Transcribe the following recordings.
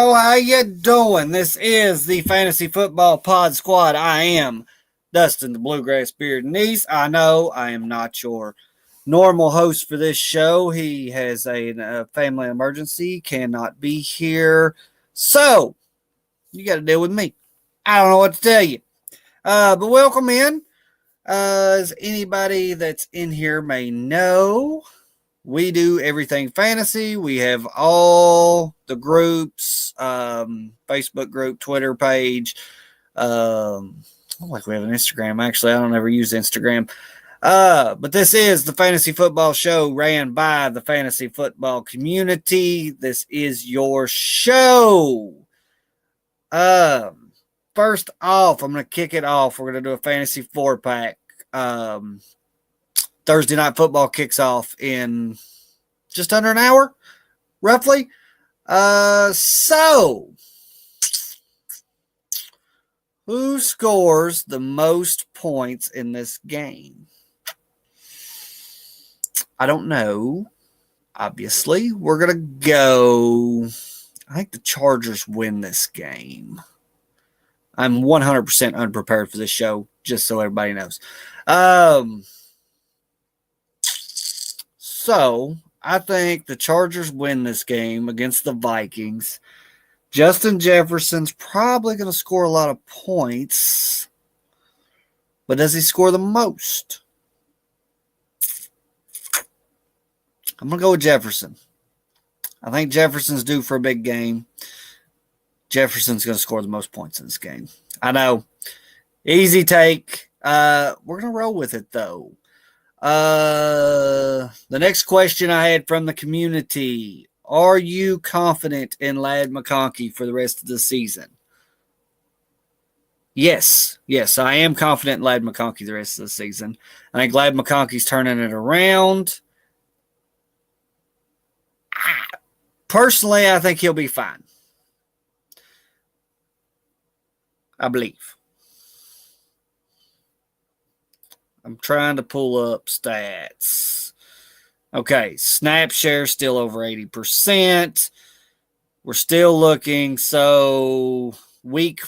Hello, how you doing? This is the Fantasy Football Pod Squad. I am Dustin, the Bluegrass Beard Niece. I know I am not your normal host for this show. He has a family emergency, cannot be here. So, you got to deal with me. I don't know what to tell you. But welcome in. As anybody that's in here may know, we do everything fantasy. We have all the groups, Facebook group, Twitter page. Like we have an Instagram. Actually, I don't ever use Instagram. But this is the Fantasy Football Show ran by the fantasy football community. This is your show. First off, I'm going to kick it off. We're going to do a fantasy 4-pack. Thursday night football kicks off in just under an hour, roughly. So, who scores the most points in this game? I don't know. Obviously, we're going to go. I think the Chargers win this game. I'm 100% unprepared for this show, just so everybody knows. So, I think the Chargers win this game against the Vikings. Justin Jefferson's probably going to score a lot of points, but does he score the most? I'm going to go with Jefferson. I think Jefferson's due for a big game. Jefferson's going to score the most points in this game. I know. Easy take. We're going to roll with it, though. The next question I had from the community: are you confident in Ladd McConkey for the rest of the season? Yes, I am confident in Ladd McConkey the rest of the season. I think Ladd McConkey's turning it around. Personally, I think he'll be fine. I believe. I'm trying to pull up stats. Okay, snap share still over 80%. We're still looking. So week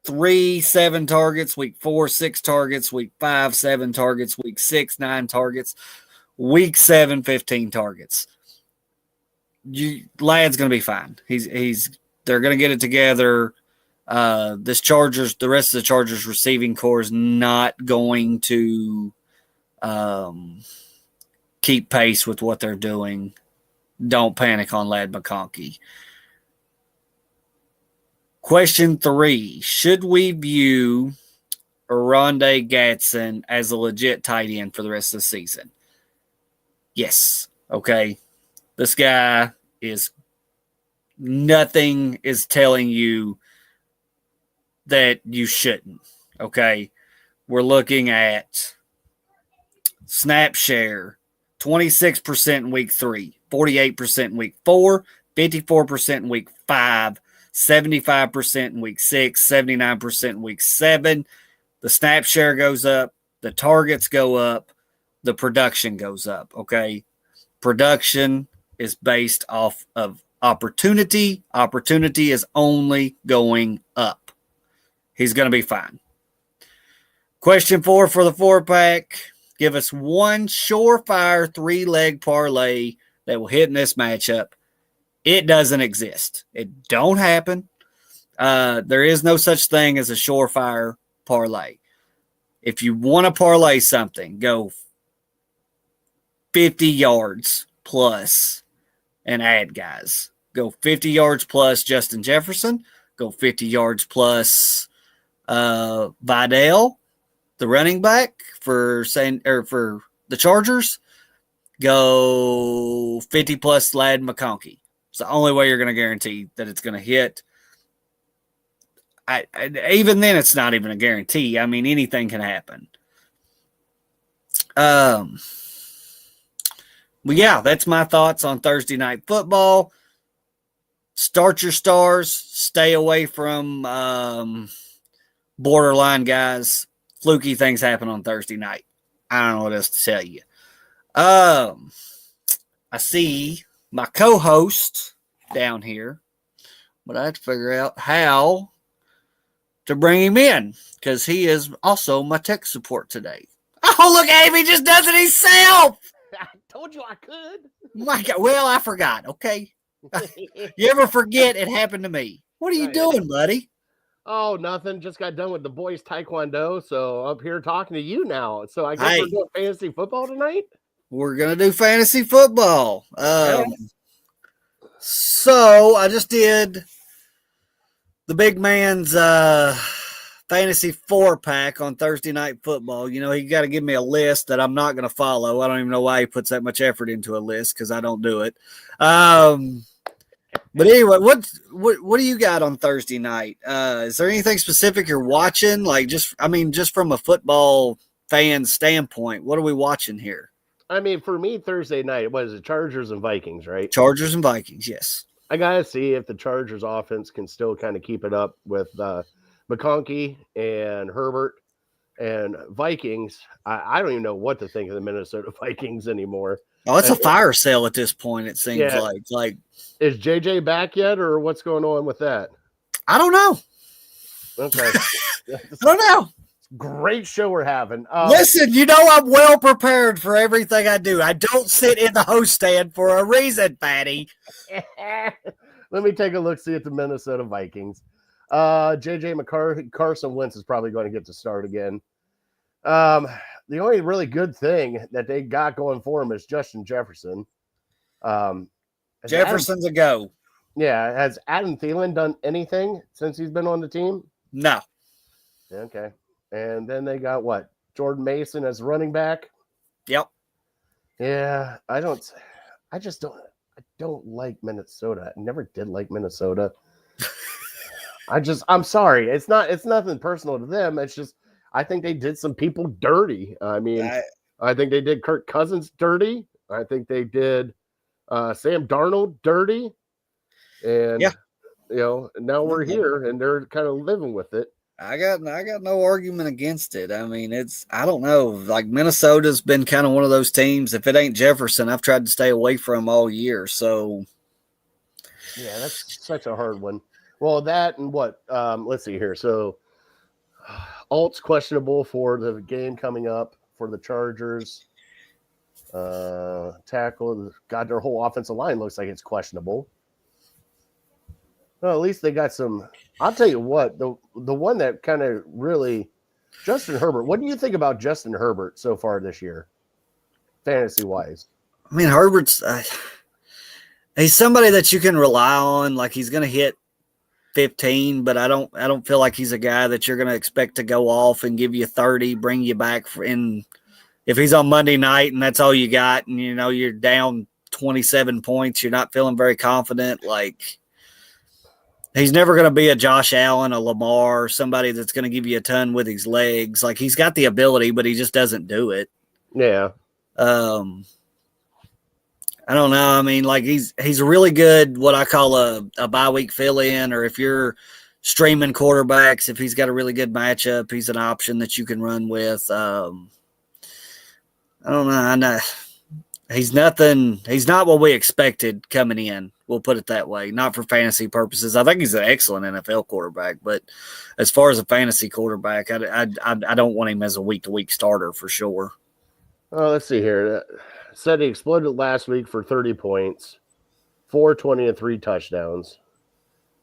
3, 7 targets. Week 4, 6 targets. Week 5, 7 targets. Week 6, 9 targets. Week 7, 15 targets. Ladd's going to be fine. They're going to get it together. The rest of the Chargers receiving core is not going to keep pace with what they're doing. Don't panic on Ladd McConkey. Question 3. Should we view Oronde Gadsden as a legit tight end for the rest of the season? Yes. Okay. This guy is – nothing is telling you that you shouldn't, okay? We're looking at snap share, 26% in week 3, 48% in week 4, 54% in week 5, 75% in week 6, 79% in week 7. The snap share goes up, the targets go up, the production goes up, okay? Production is based off of opportunity. Opportunity is only going up. He's going to be fine. Question 4 for the 4-pack. Give us one surefire 3-leg parlay that will hit in this matchup. It doesn't exist. It don't happen. There is no such thing as a surefire parlay. If you want to parlay something, go 50 yards plus and add guys. Go 50 yards plus Justin Jefferson. Go 50 yards plus Vidal, the running back for the Chargers. Go 50 plus Ladd McConkey. It's the only way you're going to guarantee that it's going to hit. Even then, it's not even a guarantee. I mean, anything can happen. But yeah, that's my thoughts on Thursday night football. Start your stars. Stay away from borderline guys. Fluky things happen on Thursday night. I don't know what else to tell you. I see my co-host down here, but I have to figure out how to bring him in because he is also my tech support today. Oh, look at him. He just does it himself. I told you I could. My God. Well, I forgot. Okay. You ever forget it happened to me? What are you doing, buddy? Oh, nothing. Just got done with the boys' taekwondo, so up here talking to you now. So I guess we're doing fantasy football tonight? We're going to do fantasy football. So I just did the big man's fantasy 4-pack on Thursday Night Football. You know, he got to give me a list that I'm not going to follow. I don't even know why he puts that much effort into a list because I don't do it. But anyway, what do you got on Thursday night? Is there anything specific you're watching? Like just from a football fan standpoint, what are we watching here? I mean, for me, Thursday night, what is it? Chargers and Vikings, right? Chargers and Vikings, yes. I got to see if the Chargers offense can still kind of keep it up with McConkey and Herbert and Vikings. I don't even know what to think of the Minnesota Vikings anymore. Oh, it's a fire sale at this point, it seems like. Is JJ back yet, or what's going on with that? I don't know. Okay. I don't know. Great show we're having. Listen, you know I'm well prepared for everything I do. I don't sit in the host stand for a reason, Patty. Let me take a look, see at the Minnesota Vikings. JJ McCarthy, Carson Wentz is probably going to get to start again. The only really good thing that they got going for him is Justin Jefferson. Jefferson's a go. Yeah. Has Adam Thielen done anything since he's been on the team? No. Okay. And then they got what? Jordan Mason as running back? Yep. Yeah. I don't like Minnesota. I never did like Minnesota. I'm sorry. It's nothing personal to them. It's just, I think they did some people dirty. I mean, I think they did Kirk Cousins dirty. I think they did Sam Darnold dirty. And, now we're here and they're kind of living with it. I got no argument against it. I mean, I don't know. Like Minnesota's been kind of one of those teams. If it ain't Jefferson, I've tried to stay away from all year. So, yeah, that's such a hard one. Well, that and what? Let's see here. So, Alt's questionable for the game coming up for the Chargers. Tackle, God, their whole offensive line looks like it's questionable. Well, at least they got some. I'll tell you what, the one that kind of really, Justin Herbert. What do you think about Justin Herbert so far this year, fantasy wise? I mean, Herbert's he's somebody that you can rely on. Like he's going to hit 15, but I don't feel like he's a guy that you're going to expect to go off and give you 30, bring you back if he's on Monday night and that's all you got, and you're down 27 points, you're not feeling very confident. Like. He's never going to be a Josh Allen, a Lamar, somebody that's going to give you a ton with his legs. Like he's got the ability, but he just doesn't do it. Yeah. I don't know. I mean, like he's really good. What I call a bye week fill in, or if you're streaming quarterbacks, if he's got a really good matchup, he's an option that you can run with. I don't know. I know he's nothing. He's not what we expected coming in. We'll put it that way. Not for fantasy purposes. I think he's an excellent NFL quarterback, but as far as a fantasy quarterback, I don't want him as a week-to-week starter for sure. Oh, let's see here. Said he exploded last week for 30 points, 420 and 3 touchdowns.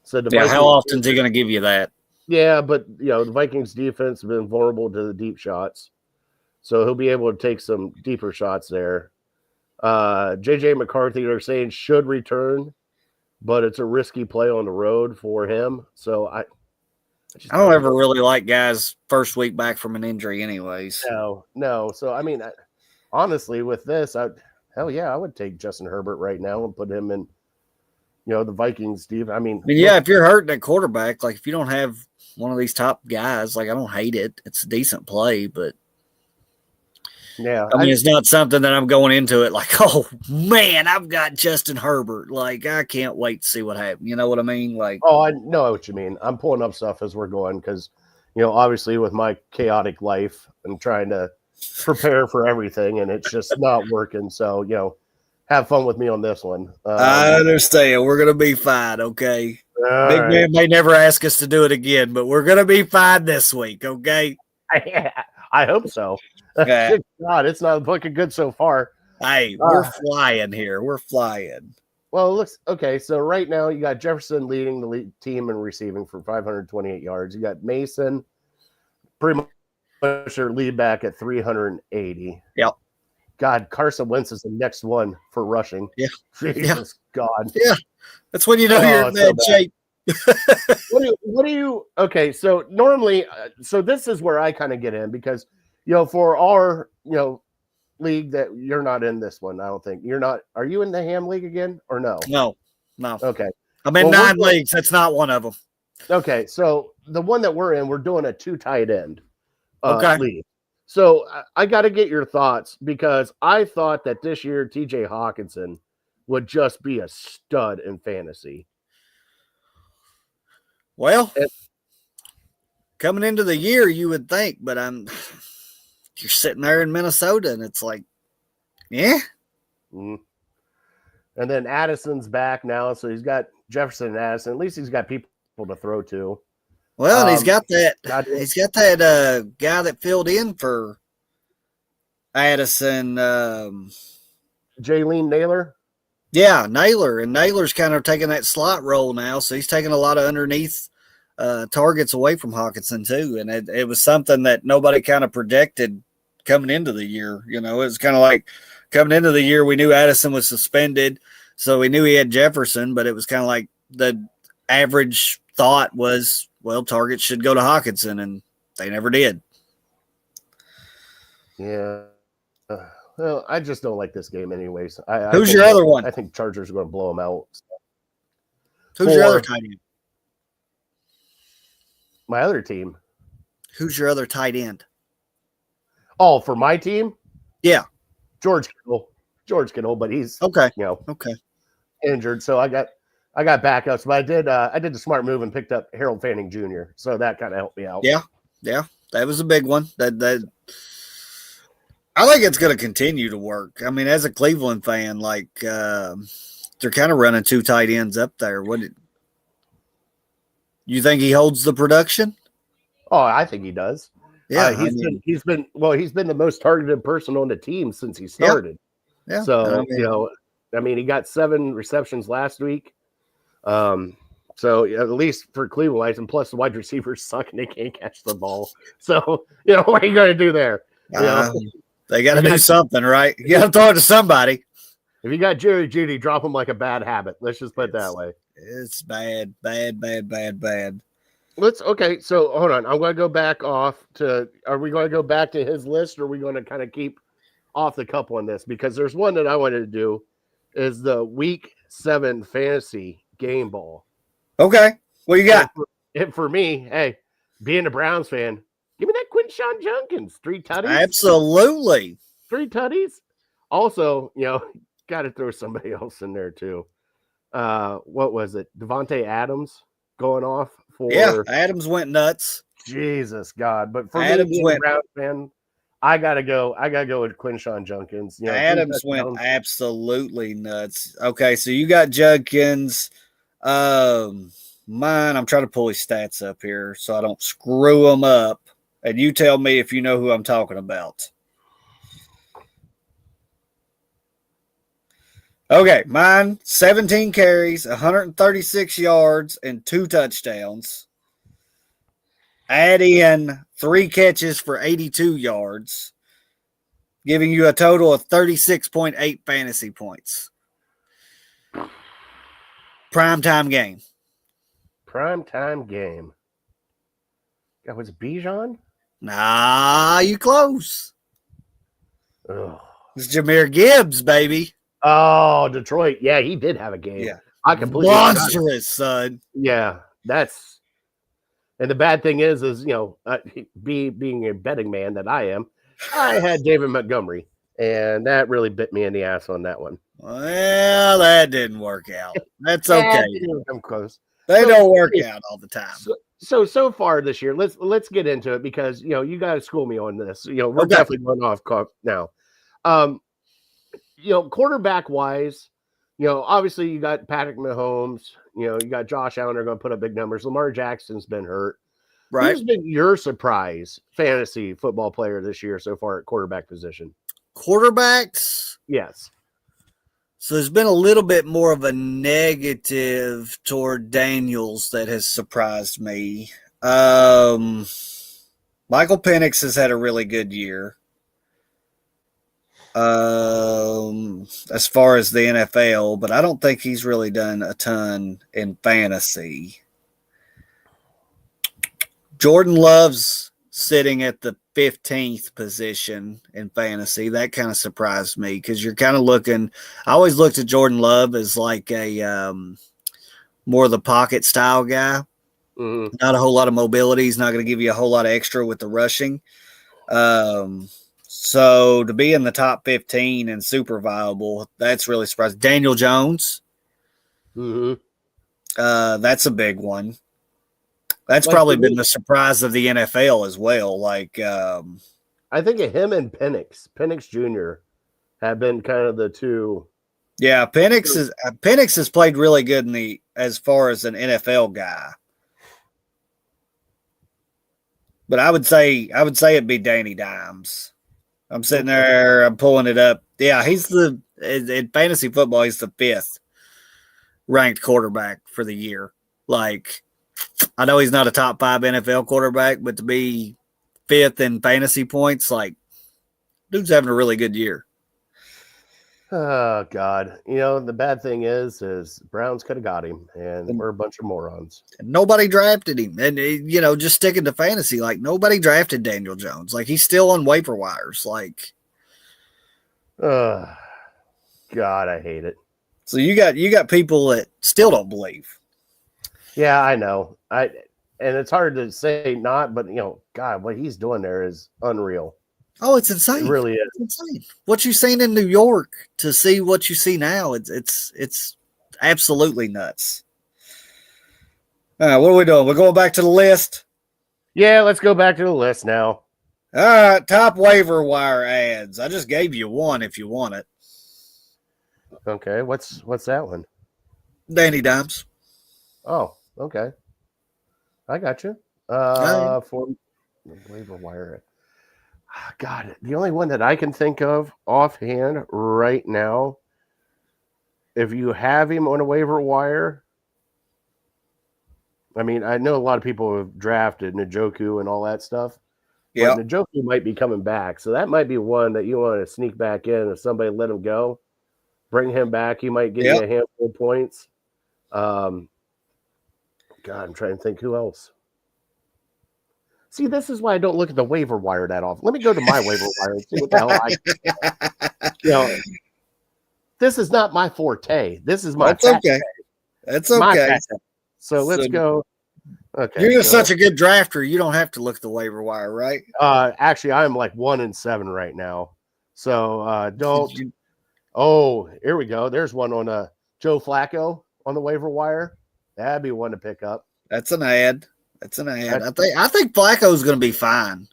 Said how often is he going to give you that? Yeah, but the Vikings defense has been vulnerable to the deep shots, so he'll be able to take some deeper shots there. JJ McCarthy, they're saying, should return, but it's a risky play on the road for him. So I don't ever really like guys first week back from an injury anyways. No. So, I mean, honestly, with this, I would take Justin Herbert right now and put him in, the Vikings deep. I mean, if you're hurting at quarterback, like if you don't have one of these top guys, like I don't hate it. It's a decent play, but yeah, I mean, it's not something that I'm going into it like, oh man, I've got Justin Herbert. Like, I can't wait to see what happens. You know what I mean? Like, oh, I know what you mean. I'm pulling up stuff as we're going because, obviously with my chaotic life, I'm trying to prepare for everything, and it's just not working. So, have fun with me on this one. I understand. We're gonna be fine. Okay. Big right. Man may never ask us to do it again, but we're gonna be fine this week. Okay. I hope so. Yeah. God, it's not looking good so far. Hey, we're flying here. We're flying. Well, it looks okay. So right now you got Jefferson leading the team in receiving for 528 yards. You got Mason pretty much their lead back at 380. Yep. God, Carson Wentz is the next one for rushing. Yeah. Jesus God. Yeah. That's when you know you're in bad shape. What do you okay, so normally so this is where I kind of get in because for our league that you're not in this one. I don't think you're not. Are you in the Ham League again or no? No. Okay. I'm in 9 leagues. That's not one of them. Okay. So the one that we're in, we're doing a 2 tight end league. So I got to get your thoughts because I thought that this year TJ Hawkinson would just be a stud in fantasy. Well, coming into the year, you would think, but you're sitting there in Minnesota, and it's like, yeah. Mm. And then Addison's back now, so he's got Jefferson and Addison. At least he's got people to throw to. Well, and he's got that. He's got that guy that filled in for Addison, Jalen Naylor. Yeah, Naylor, and Naylor's kind of taking that slot role now, so he's taking a lot of underneath targets away from Hawkinson too, and it was something that nobody kind of predicted coming into the year. It was kind of like coming into the year, we knew Addison was suspended, so we knew he had Jefferson, but it was kind of like the average thought was, well, targets should go to Hawkinson, and they never did. Yeah. Well, I just don't like this game anyways. Who's your other one? I think Chargers are going to blow them out. Who's your other tight end? My other team. Who's your other tight end? Oh, for my team? Yeah. George Kittle, but he's injured. So I got backups, but I did the smart move and picked up Harold Fanning Jr. So that kind of helped me out. Yeah. That was a big one. That I think it's going to continue to work. I mean, as a Cleveland fan, like they're kind of running 2 tight ends up there. You think he holds the production? Oh, I think he does. Yeah, he's been the most targeted person on the team since he started. Yeah. So he got 7 receptions last week. So at least for Cleveland, and plus the wide receivers suck and they can't catch the ball. So what are you going to do there? They got to do something, right? You got to throw it to somebody. If you got Jerry Jeudy, drop him like a bad habit. Let's just put it that way. It's bad. Okay, so hold on. I'm going to go back off to. Are we going to go back to his list, or are we going to kind of keep off the cup on this? Because there's one that I wanted to do, is the Week 7 fantasy game ball. Okay, what you got? And for me, hey, being a Browns fan, give me that Quinshon Judkins, 3 tutties. Absolutely. 3 tutties. Also, got to throw somebody else in there too. What was it? Devontae Adams going off for. Yeah, Adams went nuts. Jesus God. But for Adams me, being a Browns fan, I gotta go with Quinshon Judkins. Adams went absolutely nuts. Okay, so you got Judkins. Mine, I'm trying to pull his stats up here so I don't screw them up. And you tell me if you know who I'm talking about. Okay, mine, 17 carries, 136 yards, and 2 touchdowns. Add in 3 catches for 82 yards, giving you a total of 36.8 fantasy points. Primetime game. That was Bijan? Nah, you close. Ugh. It's Jahmyr Gibbs, baby. Oh, Detroit. Yeah, he did have a game. Yeah. I completely monstrous, son. Yeah, that's. And the bad thing is being a betting man that I am, I had David Montgomery, and that really bit me in the ass on that one. Well, that didn't work out. That's okay. I'm close. They don't work out all the time. So far this year, let's get into it because you got to school me on this. We're definitely going off now. quarterback wise, obviously you got Patrick Mahomes, you got Josh Allen are going to put up big numbers. Lamar Jackson's been hurt. Right. Who's been your surprise fantasy football player this year so far at quarterback position? Quarterbacks? Yes. So there's been a little bit more of a negative toward Daniels that has surprised me. Michael Penix has had a really good year. As far as the NFL, but I don't think he's really done a ton in fantasy. Jordan Love's sitting at the 15th position in fantasy. That kind of surprised me because you're kind of looking. I always looked at Jordan Love as like a more of the pocket style guy. Mm-hmm. Not a whole lot of mobility. He's not going to give you a whole lot of extra with the rushing. So to be in the top 15 and super viable, that's really surprising. Daniel Jones. Mm-hmm. That's a big one. That's probably been the surprise of the NFL as well. I think of him and Penix Jr. have been kind of the two. Yeah, Penix has played really good as far as an NFL guy. But I would say it'd be Danny Dimes. I'm sitting there, I'm pulling it up. Yeah, in fantasy football, he's the 5th ranked quarterback for the year. I know he's not a top 5 NFL quarterback, but to be 5th in fantasy points, dude's having a really good year. Oh, God. The bad thing is Browns could have got him, and we're a bunch of morons. And nobody drafted him. And, just sticking to fantasy, nobody drafted Daniel Jones. He's still on waiver wires. God, I hate it. So you got people that still don't believe. Yeah, I know. And it's hard to say not, but God, what he's doing there is unreal. Oh, it's insane. It really is. It's insane. What you've seen in New York to see what you see now, it's absolutely nuts. All right, what are we doing? We're going back to the list? Yeah, let's go back to the list now. All right, top waiver wire ads. I just gave you one if you want it. Okay, what's that one? Danny Dimes. Oh, okay. I got you. For waiver wire. God, the only one that I can think of offhand right now, if you have him on a waiver wire, I mean, I know a lot of people have drafted Njoku and all that stuff. Yeah, Njoku might be coming back, so that might be one that you want to sneak back in. If somebody let him go, bring him back. He might get you a handful of points. God, I'm trying to think who else. See, this is why I don't look at the waiver wire that often. Let me go to my waiver wire and see what the hell this is not my forte. This is my That's okay. That's okay. So let's go. Okay. You're just such a good drafter. You don't have to look at the waiver wire, right? Actually, I'm 1-7 right now. So don't. Oh, here we go. There's one on Joe Flacco on the waiver wire. That'd be one to pick up. That's an ad. I think Flacco's going to be fine.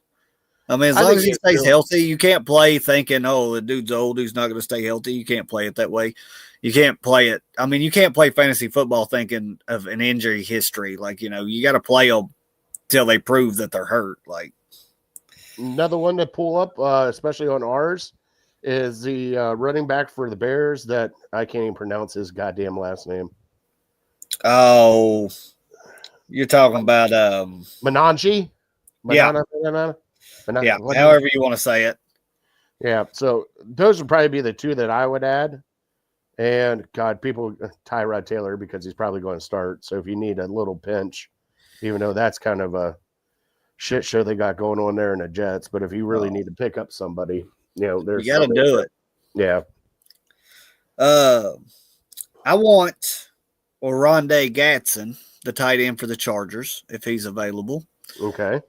I mean, as long as he stays healthy, you can't play thinking, oh, the dude's old, he's not going to stay healthy. You can't play it that way. You can't play it. I mean, you can't play fantasy football thinking of an injury history. You got to play them till they prove that they're hurt. Another one to pull up, especially on ours, is the running back for the Bears that I can't even pronounce his goddamn last name. Oh, you're talking about Menanji? Yeah. Yeah, however you want to say it. Yeah, so those would probably be the two that I would add. And, God, Tyrod Taylor, because he's probably going to start. So if you need a little pinch, even though that's kind of a shit show they got going on there in the Jets, but if you really need to pick up somebody, there's you got to do it. Yeah. I want Oronde Gadsden, the tight end for the Chargers, if he's available. Okay.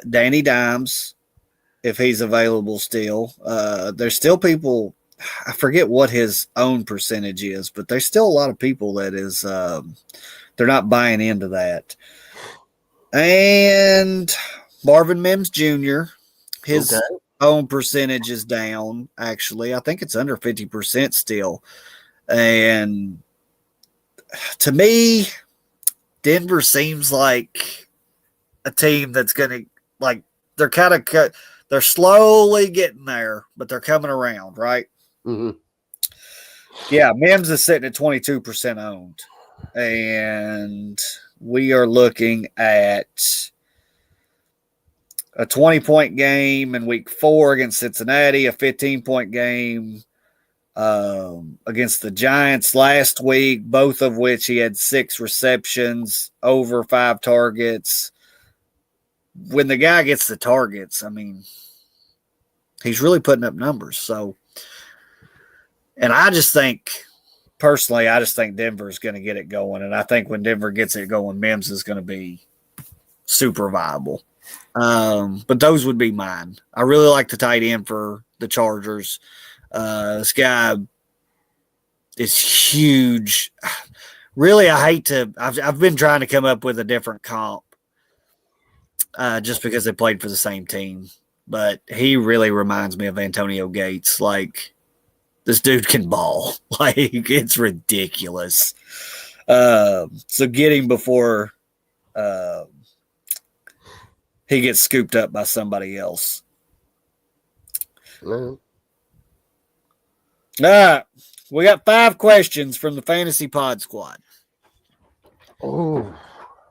Danny Dimes, if he's available still. There's still people, I forget what his own percentage is, but there's still a lot of people that is they're not buying into that. And Marvin Mims Jr., own percentage is down, actually. I think it's under 50% still. And to me, Denver seems like a team that's going to, like, they're slowly getting there, but they're coming around, right? Mm-hmm. Yeah, Mims is sitting at 22% owned. And we are looking at a 20-point game in week 4 against Cincinnati, a 15-point game against the Giants last week, both of which he had 6 receptions, over 5 targets. When the guy gets the targets, I mean, he's really putting up numbers. So, and I just think, personally, Denver is going to get it going. And I think when Denver gets it going, Mims is going to be super viable. But those would be mine. I really like the tight end for the Chargers. This guy is huge. Really, I hate to. I've been trying to come up with a different comp, just because they played for the same team. But he really reminds me of Antonio Gates. Like, this dude can ball. Like, it's ridiculous. So get him before he gets scooped up by somebody else. Mm-hmm. All right. We got 5 questions from the Fantasy Pod Squad. Oh,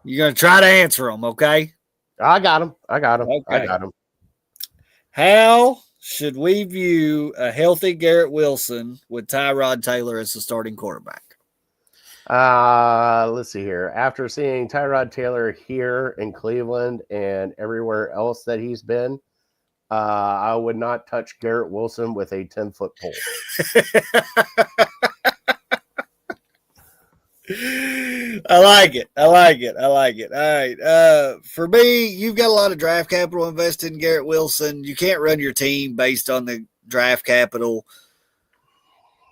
You're going to try to answer them, okay? I got him. Okay. How should we view a healthy Garrett Wilson with Tyrod Taylor as the starting quarterback? Let's see here. After seeing Tyrod Taylor here in Cleveland and everywhere else that he's been, I would not touch Garrett Wilson with a 10-foot pole. I like it. All right. For me, you've got a lot of draft capital invested in Garrett Wilson. You can't run your team based on the draft capital.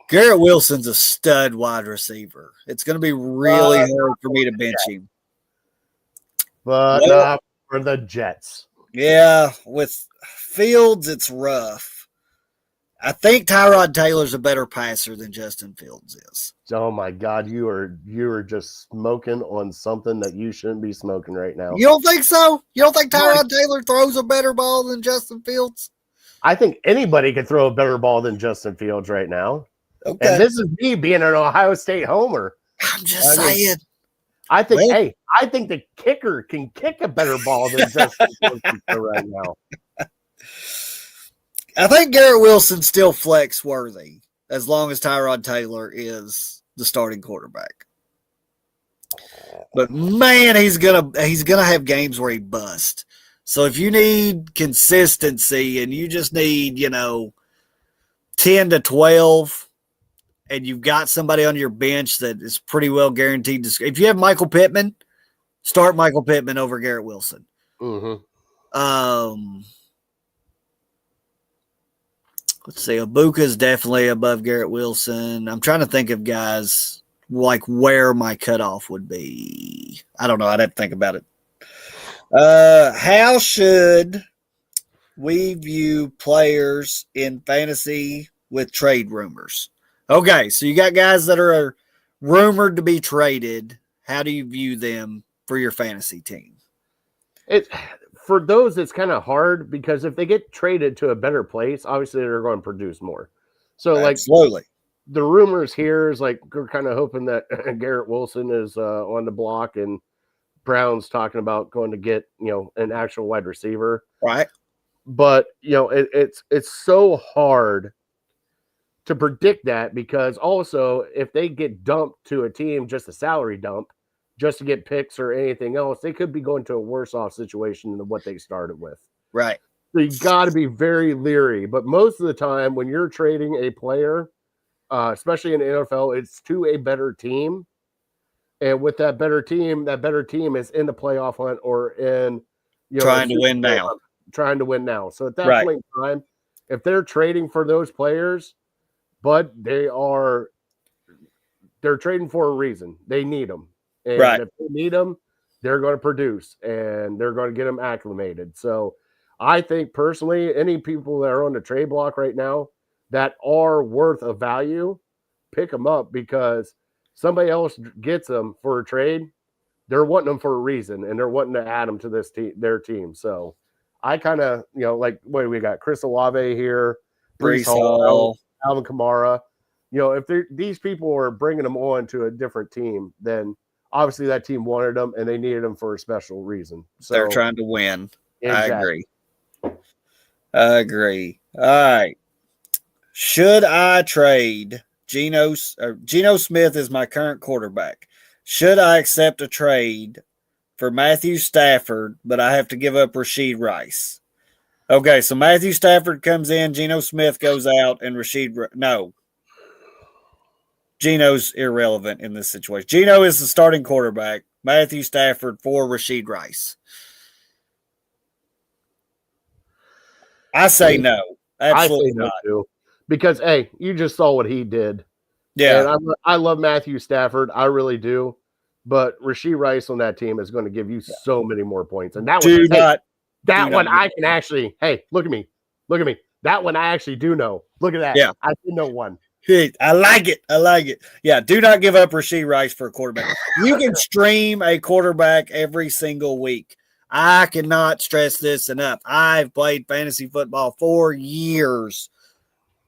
Garrett Wilson's a stud wide receiver. It's going to be really hard for me to bench him. But not for the Jets. Yeah, with Fields, it's rough. I think Tyrod Taylor's a better passer than Justin Fields is. Oh my God, you are just smoking on something that you shouldn't be smoking right now. You don't think so? You don't think Tyrod Taylor throws a better ball than Justin Fields? I think anybody could throw a better ball than Justin Fields right now. Okay. And this is me being an Ohio State homer. I'm just saying. I think the kicker can kick a better ball than Justin Fields right now. I think Garrett Wilson's still flex worthy as long as Tyrod Taylor is the starting quarterback. But man, he's gonna have games where he busts. So if you need consistency and you just need 10 to 12, and you've got somebody on your bench that is pretty well guaranteed to. If you have Michael Pittman, start Michael Pittman over Garrett Wilson. Mm-hmm. Let's see. Ibuka is definitely above Garrett Wilson. I'm trying to think of guys like where my cutoff would be. I don't know. I'd have to think about it. How should we view players in fantasy with trade rumors? Okay, so you got guys that are rumored to be traded. How do you view them for your fantasy team? For those, it's kind of hard because if they get traded to a better place, obviously they're going to produce more. So, absolutely, the rumors here is like we're kind of hoping that Garrett Wilson is on the block and Brown's talking about going to get an actual wide receiver, right? But it's so hard to predict that because also if they get dumped to a team, just a salary dump, just to get picks or anything else, they could be going to a worse off situation than what they started with. Right. So you got to be very leery. But most of the time when you're trading a player, especially in the NFL, it's to a better team. And with that better team is in the playoff hunt or in trying to win now. Trying to win now. So at that point in time, if they're trading for those players, but they're trading for a reason. They need them. And if they need them, they're going to produce and they're going to get them acclimated. So I think personally, any people that are on the trade block right now that are worth a value, pick them up because somebody else gets them for a trade. They're wanting them for a reason, and they're wanting to add them to this team, their team. So I kind of, like what do we got? Chris Olave here, Breece Hall, Alvin Kamara. If these people are bringing them on to a different team, then obviously that team wanted them and they needed them for a special reason. So they're trying to win. Exactly. I agree. All right. Should I trade Geno Smith is my current quarterback. Should I accept a trade for Matthew Stafford, but I have to give up Rashee Rice? Okay, so Matthew Stafford comes in, Geno Smith goes out, and no. Geno's irrelevant in this situation. Geno is the starting quarterback. Matthew Stafford for Rashee Rice. I say no. Absolutely not. Too. Because, hey, you just saw what he did. Yeah. And I love Matthew Stafford. I really do. But Rashee Rice on that team is going to give you so many more points. And that one, I can actually, hey, look at me. Look at me. That one I actually do know. Look at that. Yeah. I do know one. I like it. Yeah, do not give up Rashee Rice for a quarterback. You can stream a quarterback every single week. I cannot stress this enough. I've played fantasy football for years,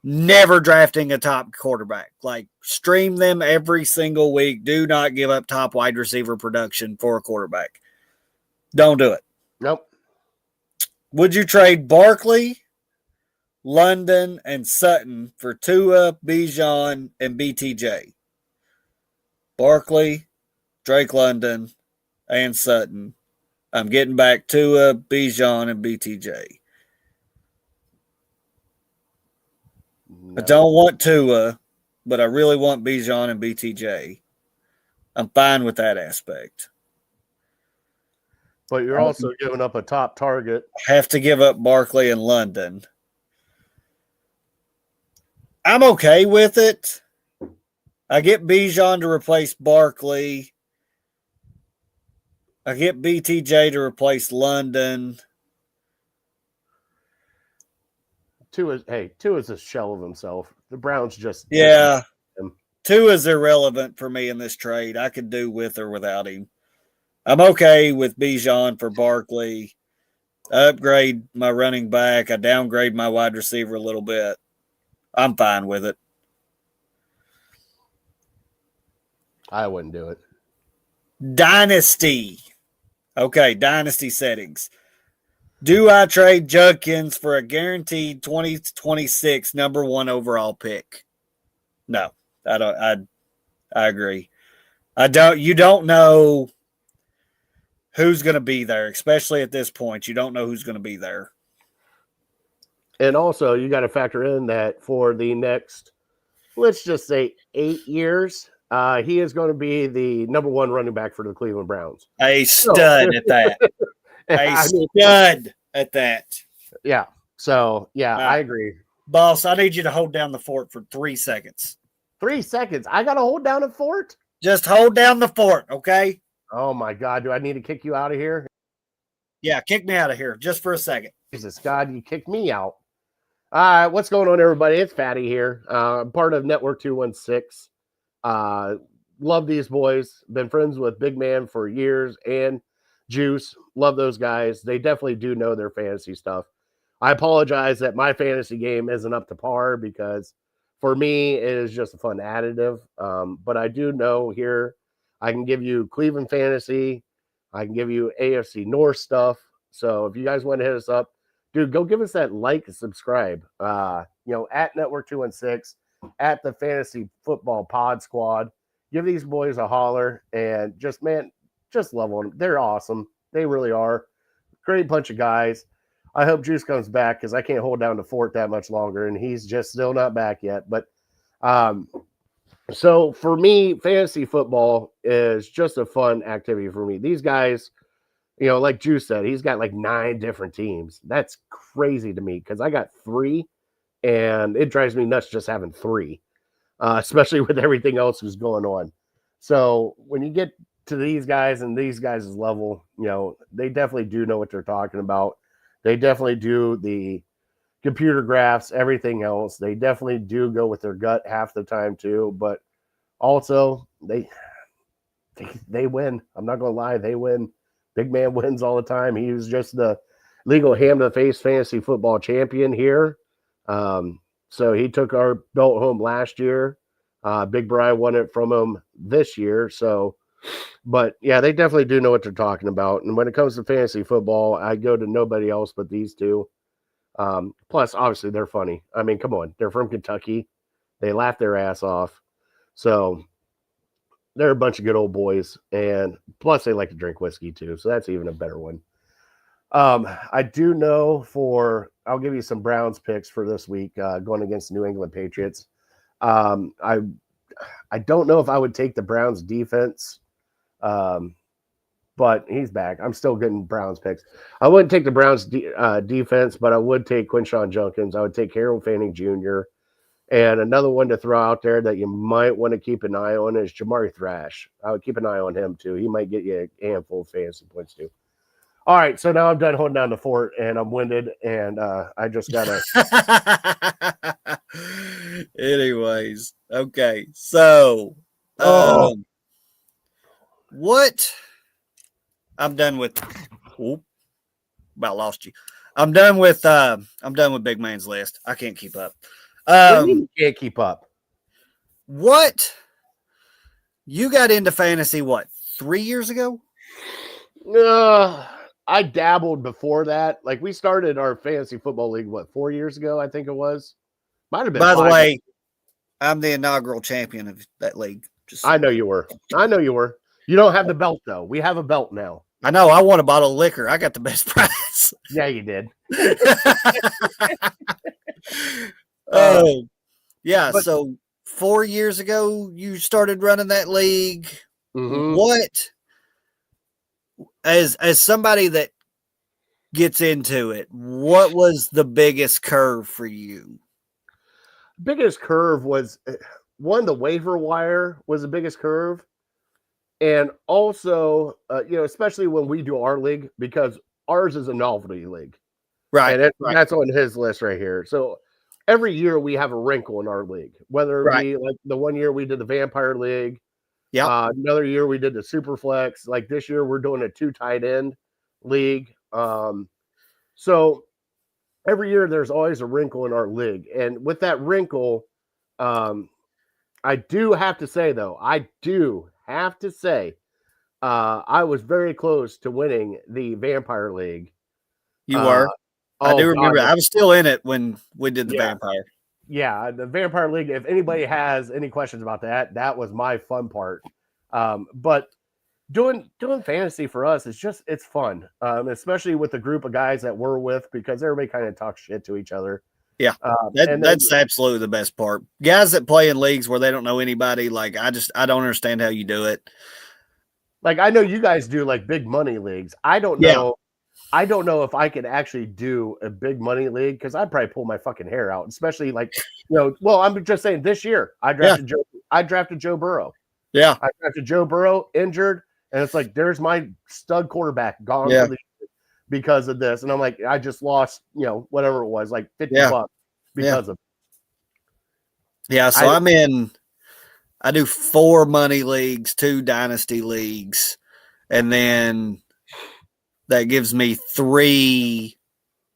never drafting a top quarterback. Like, stream them every single week. Do not give up top wide receiver production for a quarterback. Don't do it. Nope. Would you trade Barkley, London, and Sutton for Tua, Bijan, and BTJ? Barkley, Drake London, and Sutton. I'm getting back Tua, Bijan, and BTJ. No. I don't want Tua, but I really want Bijan and BTJ. I'm fine with that aspect. But you're also giving up a top target. I have to give up Barkley and London. I'm okay with it. I get Bijan to replace Barkley. I get BTJ to replace London. Tua's a shell of himself. The Browns just Tua is irrelevant for me in this trade. I could do with or without him. I'm okay with Bijan for Barkley. I upgrade my running back. I downgrade my wide receiver a little bit. I'm fine with it. I wouldn't do it. Dynasty. Okay, dynasty settings. Do I trade Judkins for a guaranteed 2026 number 1 overall pick? No, I don't. I agree. You don't know who's going to be there, especially at this point. You don't know who's going to be there. And also, you got to factor in that for the next, let's just say 8 years, he is going to be the number 1 running back for the Cleveland Browns. A stud at that. Stud at that. Yeah. So, yeah, I agree. Boss, I need you to hold down the fort for 3 seconds. 3 seconds? I got to hold down a fort? Just hold down the fort, okay? Oh, my God. Do I need to kick you out of here? Yeah, kick me out of here just for a second. Jesus, God, you kicked me out. All right, what's going on, everybody? It's Fatty here. I'm part of Network 216. Love these boys. Been friends with Big Man for years and Juice. Love those guys. They definitely do know their fantasy stuff. I apologize that my fantasy game isn't up to par because for me, it is just a fun additive. But I do know here I can give you Cleveland fantasy. I can give you AFC North stuff. So if you guys want to hit us up, dude, go give us that like and subscribe. At Network 216, at the Fantasy Football Pod Squad. Give these boys a holler and just love them. They're awesome. They really are. Great bunch of guys. I hope Juice comes back because I can't hold down the fort that much longer, and he's just still not back yet. But so for me, fantasy football is just a fun activity for me. These guys, like Juice said, he's got like 9 different teams. That's crazy to me because I got 3, and it drives me nuts just having 3, especially with everything else that's going on. So when you get to these guys and these guys' level, they definitely do know what they're talking about. They definitely do the computer graphs, everything else. They definitely do go with their gut half the time too, but also they win. I'm not gonna lie, they win. Big man wins all the time. He was just the legal ham to the face fantasy football champion here. So he took our belt home last year. Big Brian won it from him this year. So, but yeah, they definitely do know what they're talking about. And when it comes to fantasy football, I go to nobody else but these two. Plus, obviously, they're funny. I mean, come on, they're from Kentucky. They laugh their ass off. So they're a bunch of good old boys. And plus, they like to drink whiskey too. So that's even a better one. I do know I'll give you some Browns picks for this week, going against New England Patriots. I don't know if I would take the Browns defense, but he's back. I'm still getting Browns picks. I wouldn't take the Browns defense, but I would take Quinshawn Junkins. I would take Harold Fanning Jr. And another one to throw out there that you might want to keep an eye on is Jamari Thrash. I would keep an eye on him too. He might get you a handful of fantasy points too. All right, so now I'm done holding down the fort, and I'm winded, and I just gotta. Anyways, okay, so what? I'm done with. Whoop, about lost you. I'm done with Big Man's list. I can't keep up. You can't keep up. What? You got into fantasy? What? 3 years ago? I dabbled before that. Like we started our fantasy football league, 4 years ago? I think it was. Might have been. By the way, I'm the inaugural champion of that league. I know you were. You don't have the belt though. We have a belt now. I know. I won a bottle of liquor. I got the best prize. Yeah, you did. Yeah. So 4 years ago, you started running that league. Mm-hmm. What? As somebody that gets into it, what was the biggest curve for you? Biggest curve was the waiver wire was the biggest curve. And also, especially when we do our league, because ours is a novelty league. Right. And that's on his list right here. So every year we have a wrinkle in our league, whether it be like the 1 year we did the Vampire League. Yeah. Another year we did the Superflex. Like this year we're doing a 2 tight end league. So every year there's always a wrinkle in our league. And with that wrinkle, I do have to say though, I was very close to winning the Vampire League. You were? I do remember. God. I was still in it when we did the Vampire. Yeah, the Vampire League. If anybody has any questions about that was my fun part. But doing fantasy for us is it's fun, especially with the group of guys that we're with, because everybody kind of talks shit to each other. Yeah, that's absolutely the best part. Guys that play in leagues where they don't know anybody, like I don't understand how you do it. Like I know you guys do like big money leagues. I don't know. Yeah. I don't know if I could actually do a big money league because I'd probably pull my fucking hair out, especially like, well, I'm just saying this year I drafted Joe Burrow. Yeah. I drafted Joe Burrow injured. And it's like, there's my stud quarterback gone for the year because of this. And I'm like, I just lost, whatever it was, like $50 because of it. Yeah. So I do 4 money leagues, 2 dynasty leagues, and then that gives me 3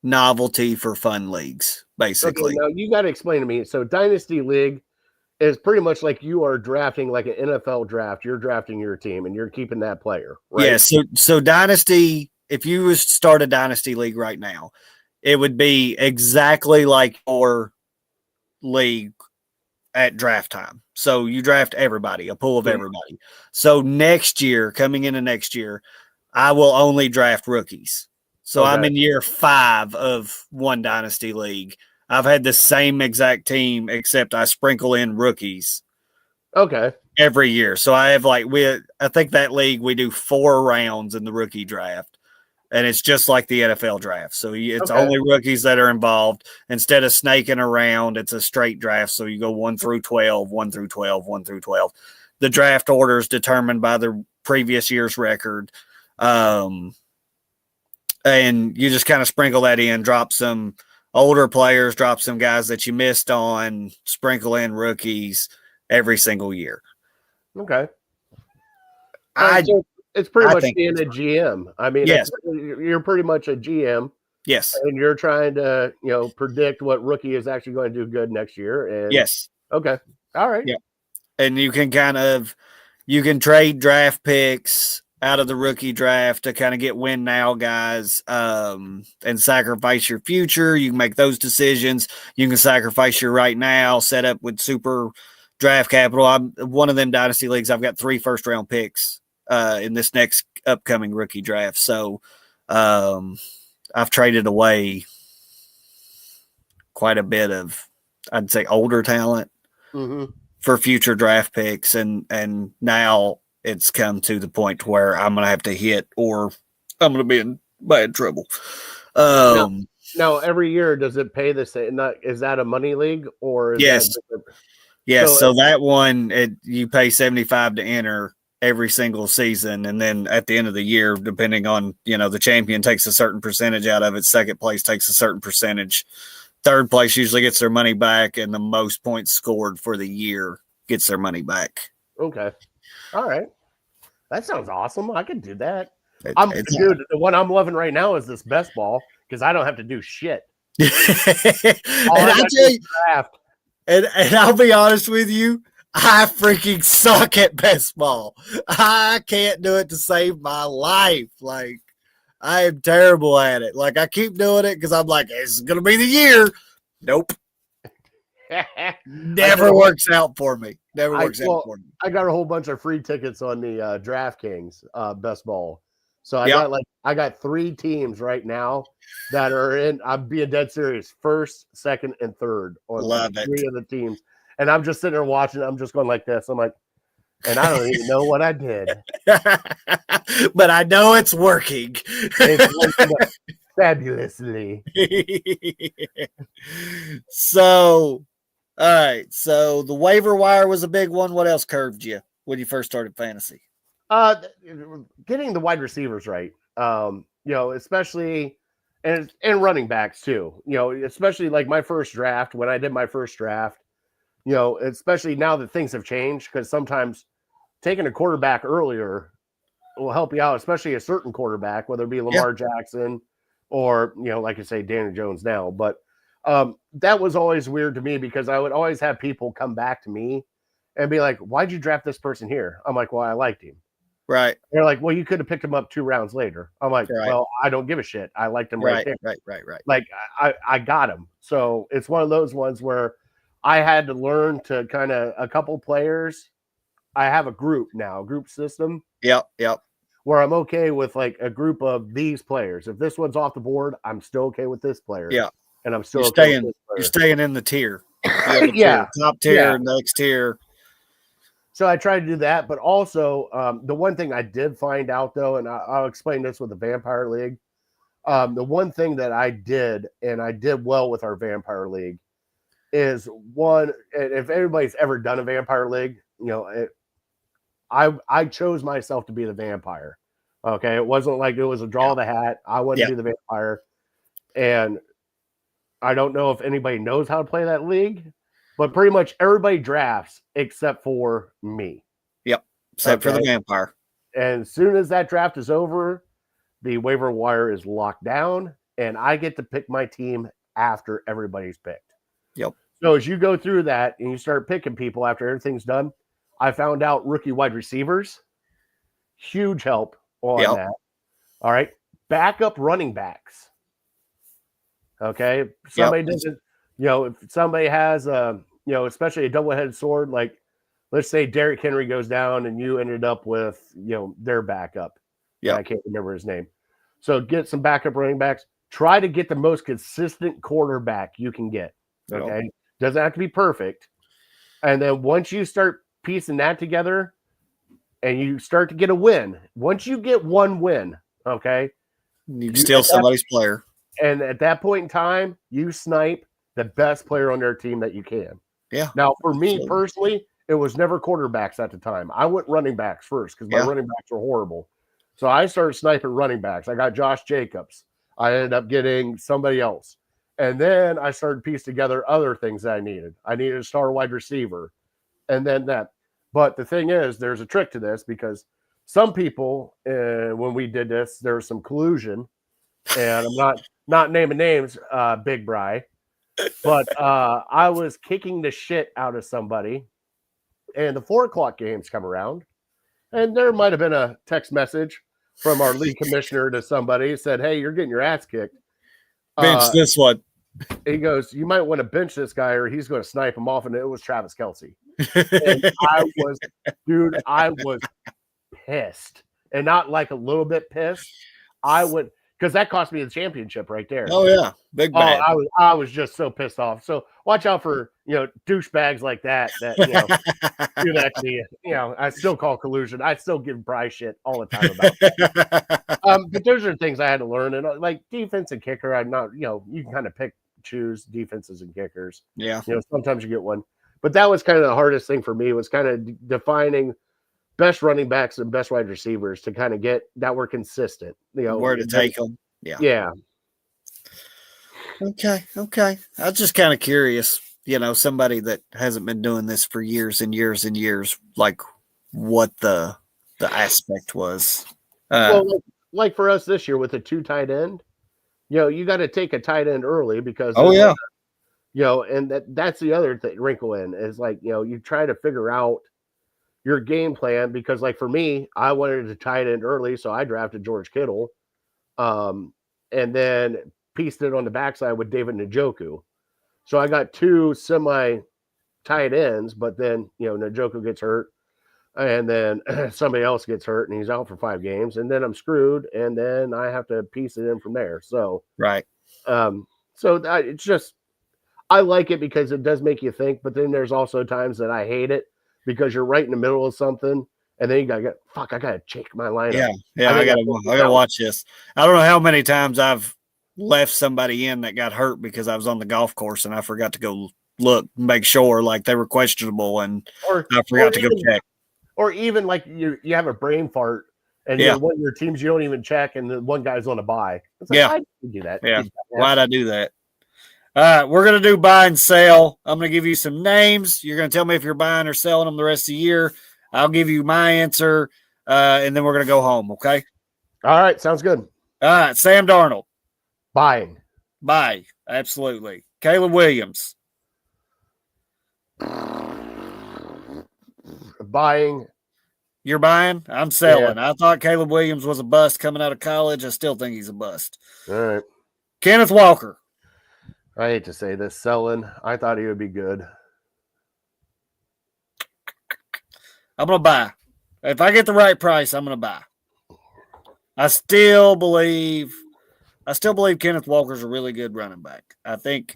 novelty for fun leagues, basically. Okay, now you got to explain to me. So dynasty league is pretty much like you are drafting like an NFL draft. You're drafting your team and you're keeping that player, right? Yeah. So dynasty, if you start a dynasty league right now, it would be exactly like your league at draft time. So you draft everybody, a pool of everybody. So coming into next year, I will only draft rookies. So I'm in year 5 of one dynasty league. I've had the same exact team, except I sprinkle in rookies. Okay. Every year. So I have I think that league, we do 4 rounds in the rookie draft, and it's just like the NFL draft. So it's only rookies that are involved. Instead of snaking around, it's a straight draft. So you go 1 through 12, 1 through 12, 1 through 12. The draft order is determined by the previous year's record. and you just kind of sprinkle that in, drop some older players, drop some guys that you missed on, sprinkle in rookies every single year. Okay. So it's pretty much being a GM. I mean, yes. You're pretty much a GM. Yes. And you're trying to, predict what rookie is actually going to do good next year. And yes. Okay. All right. Yeah. And you can trade draft picks out of the rookie draft to kind of get win now guys and sacrifice your future. You can make those decisions. You can sacrifice your right now, set up with super draft capital. I'm one of them dynasty leagues. I've got 3 first-round picks in this next upcoming rookie draft. So I've traded away quite a bit of, I'd say, older talent for future draft picks. And now it's come to the point where I'm going to have to hit or I'm going to be in bad trouble. Now, every year, does it pay the same? Is that a money league or? Yes. Yes. So that one, you pay $75 to enter every single season. And then at the end of the year, depending on, the champion takes a certain percentage out of it. Second place takes a certain percentage. Third place usually gets their money back, and the most points scored for the year gets their money back. Okay. All right. That sounds awesome. I could do that. Dude, the one I'm loving right now is this best ball because I don't have to do shit. And I'll be honest with you, I freaking suck at best ball. I can't do it to save my life. Like, I am terrible at it. Like, I keep doing it because I'm like, it's going to be the year. Nope. Never works out for me. Never works out for me. I got a whole bunch of free tickets on the DraftKings best ball. So I got 3 teams right now that are in. I'm being dead serious. First, second, and third on 3 of the teams. And I'm just sitting there watching. I'm just going like this. I'm like, and I don't even know what I did. But I know it's working. It's working fabulously. So, all right. So the waiver wire was a big one. What else curved you when you first started fantasy? Getting the wide receivers right. Especially and running backs too. Especially like my first draft, when I did my first draft, especially now that things have changed, because sometimes taking a quarterback earlier will help you out, especially a certain quarterback, whether it be Lamar Jackson or, like I say, Daniel Jones now. But that was always weird to me because I would always have people come back to me and be like, why'd you draft this person here? I'm like, well, I liked him. Right. They're like, well, you could have picked him up 2 rounds later. I'm like, well, I don't give a shit. I liked him right there. Right. Like, I got him. So it's one of those ones where I had to learn to kind of a couple players. I have a group now, a group system. Yep. Where I'm okay with like a group of these players. If this one's off the board, I'm still okay with this player. Yeah. And I'm still you're staying in the tier. Yeah. Top tier, next tier. So I tried to do that, but also the one thing I did find out though, and I'll explain this with the Vampire League. The one thing that I did, and I did well with our Vampire League, is one. If everybody's ever done a Vampire League, I chose myself to be the vampire. Okay, it wasn't like it was a draw of the hat. I wanted to be the vampire, and I don't know if anybody knows how to play that league. But pretty much everybody drafts except for me. Yep. Except for the vampire. And as soon as that draft is over, the waiver wire is locked down, and I get to pick my team after everybody's picked. Yep. So as you go through that and you start picking people after everything's done, I found out rookie wide receivers, huge help on that. All right. Backup running backs. Okay. Somebody doesn't. If somebody has especially a double-headed sword, like let's say Derrick Henry goes down and you ended up with, their backup. Yeah. I can't remember his name. So get some backup running backs. Try to get the most consistent quarterback you can get. Okay. Yep. Doesn't have to be perfect. And then once you start piecing that together and you start to get a win, once you get one win, okay. You steal somebody's player. And at that point in time, you snipe the best player on their team that you can. Yeah. Now, for me personally, it was never quarterbacks at the time. I went running backs first because my running backs were horrible. So I started sniping running backs. I got Josh Jacobs. I ended up getting somebody else. And then I started to piece together other things that I needed. I needed a star wide receiver. And then that. But the thing is, there's a trick to this because some people, when we did this, there was some collusion. And I'm not naming names, Big Bry. But I was kicking the shit out of somebody. And the 4 o'clock games come around. And there might have been a text message from our league commissioner to somebody who said, hey, you're getting your ass kicked. Bench this one. He goes, you might want to bench this guy or he's going to snipe him off. And it was Travis Kelce. And I was pissed. And not like a little bit pissed. I would, because that cost me the championship right there. Oh, yeah. Big bad. I was just so pissed off. So watch out for, douchebags like that do that to you. I still call collusion. I still give Bryce shit all the time about that. But those are things I had to learn. And like defense and kicker, I'm not, you can kind of choose defenses and kickers. Yeah. Sometimes you get one. But that was kind of the hardest thing for me was kind of defining best running backs and best wide receivers to kind of get that were consistent. Where to take them. Yeah. Yeah. Okay. I was just kind of curious, somebody that hasn't been doing this for years and years and years, like what the aspect was. Well, like for us this year with a 2 tight end, you got to take a tight end early because and that's the other wrinkle in is like, you try to figure out your game plan because like for me, I wanted to tight end early. So I drafted George Kittle and then pieced it on the backside with David Njoku. So I got 2 semi tight ends, but then, Njoku gets hurt and then somebody else gets hurt and he's out for 5 games and then I'm screwed. And then I have to piece it in from there. So, right. It's just, I like it because it does make you think, but then there's also times that I hate it because you're right in the middle of something. And then you got I got to check my lineup. Yeah. I got to watch this. I don't know how many times I've left somebody in that got hurt because I was on the golf course and I forgot to go look, make sure like they were questionable and I forgot to go check. Or even like you have a brain fart and one of your teams you don't even check and the one guy's on a bye. It's like, why did you do that? Yeah. Why'd I do that? All right, we're going to do buy and sell. I'm going to give you some names. You're going to tell me if you're buying or selling them the rest of the year. I'll give you my answer, and then we're going to go home, okay? All right, sounds good. All right, Sam Darnold. Buying. Buy, absolutely. Caleb Williams. Buying. You're buying? I'm selling. Yeah. I thought Caleb Williams was a bust coming out of college. I still think he's a bust. All right. Kenneth Walker. I hate to say this, selling. I thought he would be good. I'm going to buy. If I get the right price, I'm going to buy. I still believe Kenneth Walker's a really good running back. I think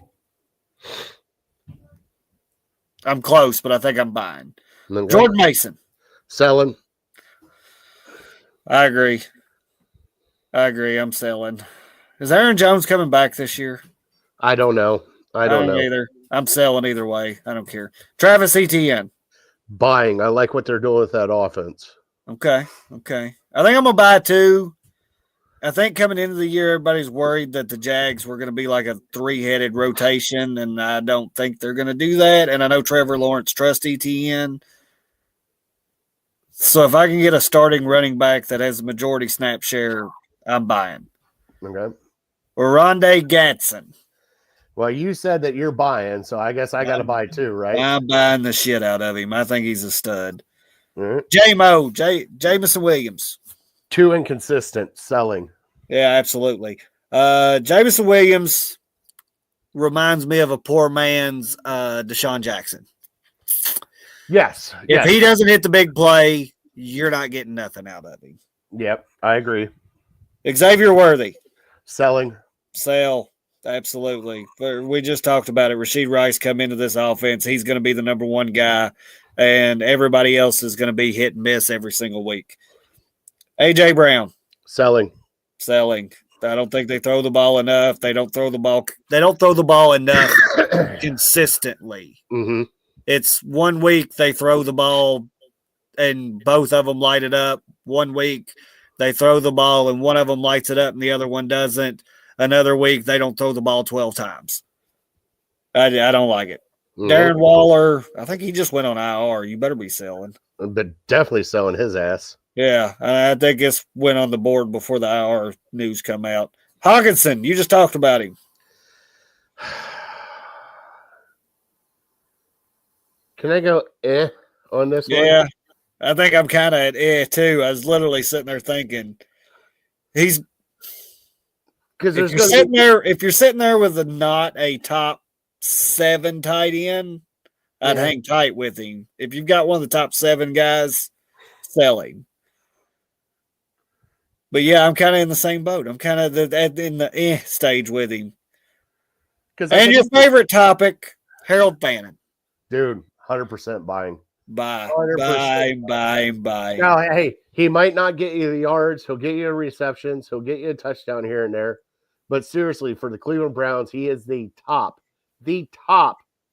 I'm close, but I think I'm buying. Jordan Mason. Selling. I agree. I'm selling. Is Aaron Jones coming back this year? I don't know. I don't know either. I'm selling either way. I don't care. Travis Etienne. Buying. I like what they're doing with that offense. Okay. I think I'm going to buy too. I think coming into the year, everybody's worried that the Jags were going to be like a 3-headed rotation, and I don't think they're going to do that. And I know Trevor Lawrence trusts Etienne. So if I can get a starting running back that has a majority snap share, I'm buying. Okay. Rondé Gatson. Well, you said that you're buying, so I guess I got to buy too, right? I'm buying the shit out of him. I think he's a stud. Right. Jameson Williams. Too inconsistent selling. Yeah, absolutely. Jameson Williams reminds me of a poor man's Deshaun Jackson. Yes. If he doesn't hit the big play, you're not getting nothing out of him. Yep, I agree. Xavier Worthy. Selling. Sell. Absolutely. We just talked about it. Rashid Rice come into this offense. He's going to be the number one guy, and everybody else is going to be hit and miss every single week. A.J. Brown. Selling. I don't think they throw the ball enough. They don't throw the ball enough consistently. Mm-hmm. It's 1 week they throw the ball and both of them light it up. 1 week they throw the ball and one of them lights it up and the other one doesn't. another week they don't throw the ball 12 times. I don't like it. Mm-hmm. Darren Waller, I think he just went on IR. You better be selling. But definitely selling his ass. Yeah, I think this went on the board before the IR news come out. Hawkinson, you just talked about him. Can I go on this one? Yeah, I think I'm kind of at too. I was literally sitting there thinking he's because if you're sitting there with not a top 7 tight end, I'd hang tight with him. If you've got one of the top 7 guys, sell him. But yeah, I'm kind of in the same boat. I'm kind of in the stage with him. And your favorite topic, Harold Fannin. Dude, 100% buying. Buy. Now, hey, he might not get you the yards. He'll get you receptions. He'll get you a touchdown here and there. But seriously, for the Cleveland Browns, he is the top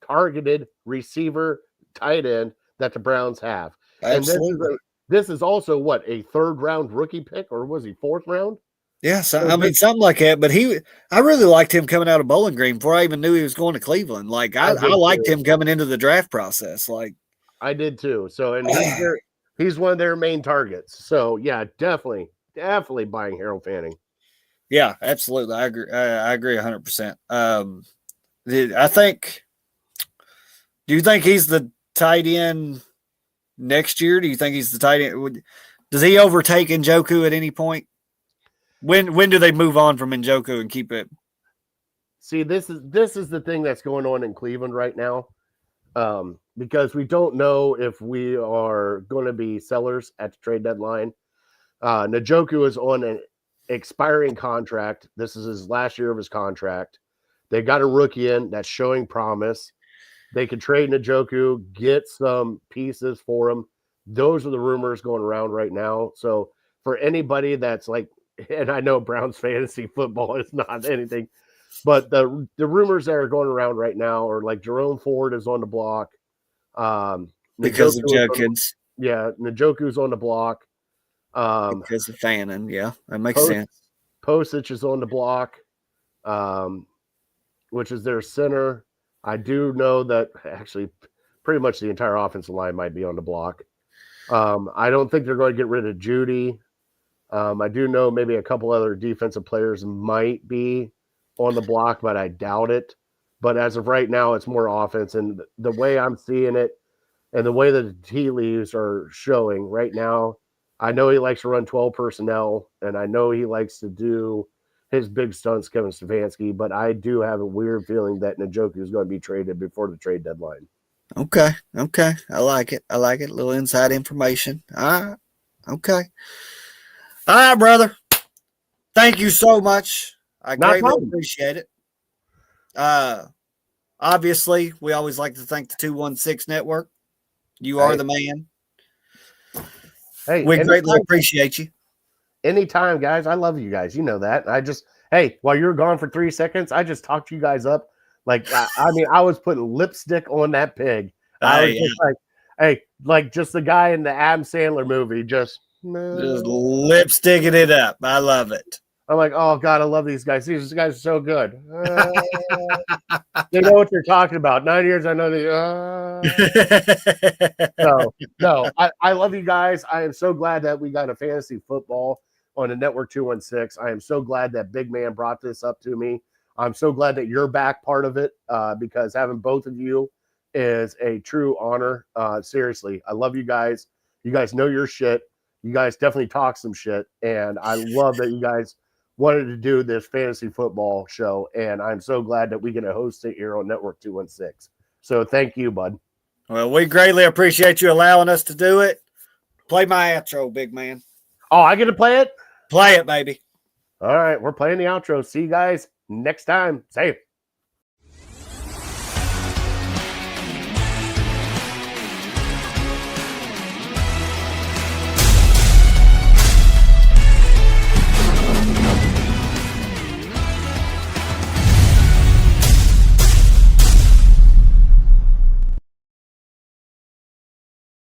targeted receiver tight end that the Browns have. Absolutely. And this is also what, a 3rd round rookie pick, or was he 4th round? Yes, I mean something like that. But I really liked him coming out of Bowling Green before I even knew he was going to Cleveland. Like I liked him coming into the draft process. Like I did too. So and he's one of their main targets. So yeah, definitely buying Harold Fanning. Yeah, absolutely. I agree. I agree 100%. I think. Do you think he's the tight end next year? Do you think he's the tight end? Does he overtake Njoku at any point? When do they move on from Njoku and keep it? See, this is the thing that's going on in Cleveland right now, because we don't know if we are going to be sellers at the trade deadline. Njoku is on an expiring contract. This is his last year of his contract. They got a rookie in that's showing promise. They could trade Njoku, get some pieces for him. Those are the rumors going around right now. So for anybody that's like, and I know Browns fantasy football is not anything, but the rumors that are going around right now are like Jerome Ford is on the block. Because of Judkins. Yeah, Njoku's on the block. Because of Fannin, yeah, that makes sense. Posich is on the block, which is their center. I do know that actually pretty much the entire offensive line might be on the block. I don't think they're going to get rid of Judy. I do know maybe a couple other defensive players might be on the block, but I doubt it. But as of right now, it's more offense. And the way I'm seeing it and the way that the tea leaves are showing right now, I know he likes to run 12 personnel, and I know he likes to do his big stunts, Kevin Stefanski, but I do have a weird feeling that Njoku is going to be traded before the trade deadline. Okay. I like it. A little inside information. All right. Okay. All right, brother. Thank you so much. I greatly appreciate it. Obviously, we always like to thank the 216 Network. You are the man. Hey, we greatly appreciate you. Anytime, guys. I love you guys. You know that. Hey, while you're gone for 3 seconds, I just talked you guys up. Like, I mean, I was putting lipstick on that pig. I was just like, hey, like just the guy in the Adam Sandler movie, just lipsticking it up. I love it. I'm like, oh God, I love these guys. These guys are so good. They know what they're talking about. 9 years, I know No, I love you guys. I am so glad that we got a fantasy football on the Network 216. I am so glad that Big Man brought this up to me. I'm so glad that you're back part of it, because having both of you is a true honor. Seriously, I love you guys. You guys know your shit. You guys definitely talk some shit. And I love that you guys wanted to do this fantasy football show. And I'm so glad that we get to host it here on Network 216. So thank you, bud. Well, we greatly appreciate you allowing us to do it. Play my outro, Big Man. Oh, I get to play it? Play it, baby. All right, we're playing the outro. See you guys next time. Safe.